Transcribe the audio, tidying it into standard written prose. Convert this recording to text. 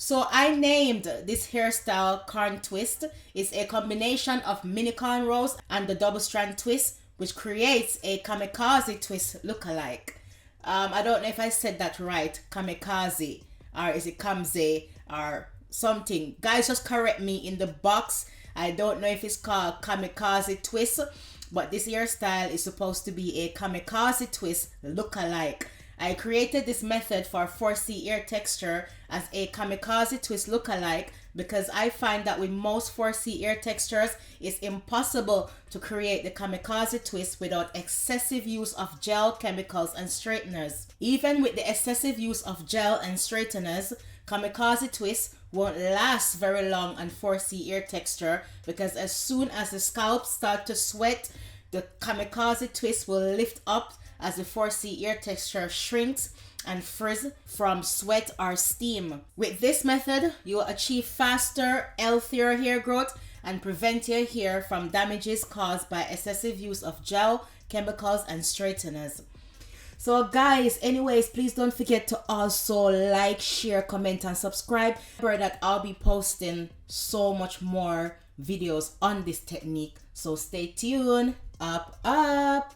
So I named this hairstyle corn twist. It's a combination of mini cornrows and the double strand twist, which creates a kamikaze twist lookalike. I don't know if I said that right, kamikaze, or is it kamze, or something. Guys, just correct me in the box. I don't know if it's called kamikaze twist, but this hairstyle is supposed to be a kamikaze twist lookalike. I created this method for 4C ear texture as a kamikaze twist lookalike because I find that with most 4C ear textures, it's impossible to create the kamikaze twist without excessive use of gel, chemicals, and straighteners. Even with the excessive use of gel and straighteners, kamikaze twist won't last very long on 4C ear texture because as soon as the scalp starts to sweat, the kamikaze twist will lift up as the 4C ear texture shrinks and frizz from sweat or steam. With this method, you will achieve faster, healthier hair growth and prevent your hair from damages caused by excessive use of gel, chemicals, and straighteners. So guys, anyways, please don't forget to also like, share, comment, and subscribe. Remember that I'll be posting so much more videos on this technique. So stay tuned. Up, up.